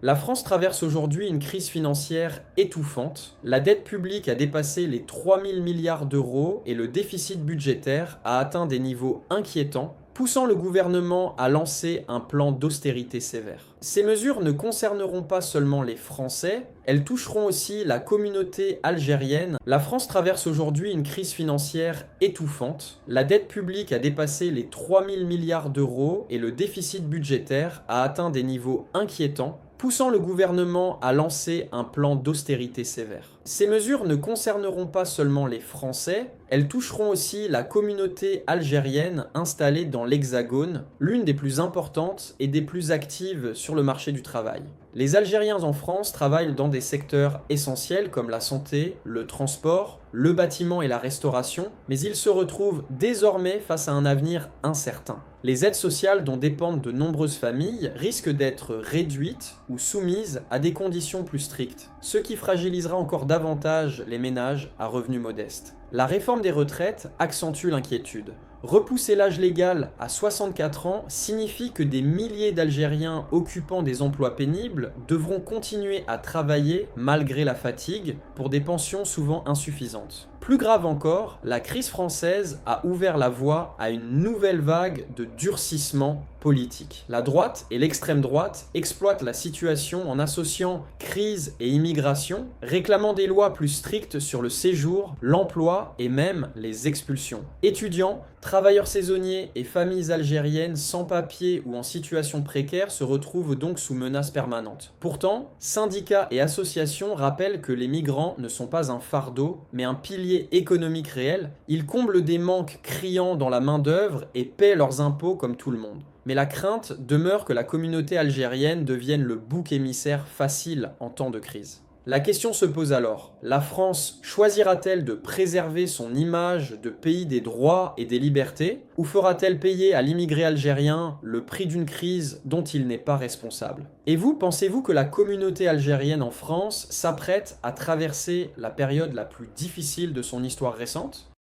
La France traverse aujourd'hui une crise financière étouffante. La dette publique a dépassé les 3000 milliards d'euros et le déficit budgétaire a atteint des niveaux inquiétants, poussant le gouvernement à lancer un plan d'austérité sévère. Ces mesures ne concerneront pas seulement les Français, elles toucheront aussi la communauté algérienne. La France traverse aujourd'hui une crise financière étouffante. La dette publique a dépassé les 3000 milliards d'euros et le déficit budgétaire a atteint des niveaux inquiétants, poussant le gouvernement à lancer un plan d'austérité sévère. Ces mesures ne concerneront pas seulement les Français, elles toucheront aussi la communauté algérienne installée dans l'Hexagone, l'une des plus importantes et des plus actives sur le marché du travail. Les Algériens en France travaillent dans des secteurs essentiels comme la santé, le transport, le bâtiment et la restauration, mais ils se retrouvent désormais face à un avenir incertain. Les aides sociales dont dépendent de nombreuses familles risquent d'être réduites ou soumises à des conditions plus strictes, ce qui fragilisera encore davantage les ménages à revenus modestes. La réforme des retraites accentue l'inquiétude. Repousser l'âge légal à 64 ans signifie que des milliers d'Algériens occupant des emplois pénibles devront continuer à travailler malgré la fatigue pour des pensions souvent insuffisantes. Plus grave encore, la crise française a ouvert la voie à une nouvelle vague de durcissement politique. La droite et l'extrême droite exploitent la situation en associant crise et immigration, réclamant des lois plus strictes sur le séjour, l'emploi et même les expulsions. Étudiants, travailleurs saisonniers et familles algériennes sans papier ou en situation précaire se retrouvent donc sous menace permanente. Pourtant, syndicats et associations rappellent que les migrants ne sont pas un fardeau, mais un pilier économique réel. Ils comblent des manques criants dans la main-d'œuvre et paient leurs impôts comme tout le monde. Mais la crainte demeure que la communauté algérienne devienne le bouc émissaire facile en temps de crise. La question se pose alors, la France choisira-t-elle de préserver son image de pays des droits et des libertés, ou fera-t-elle payer à l'immigré algérien le prix d'une crise dont il n'est pas responsable? Et vous, pensez-vous que la communauté algérienne en France s'apprête à traverser la période la plus difficile de son histoire récente?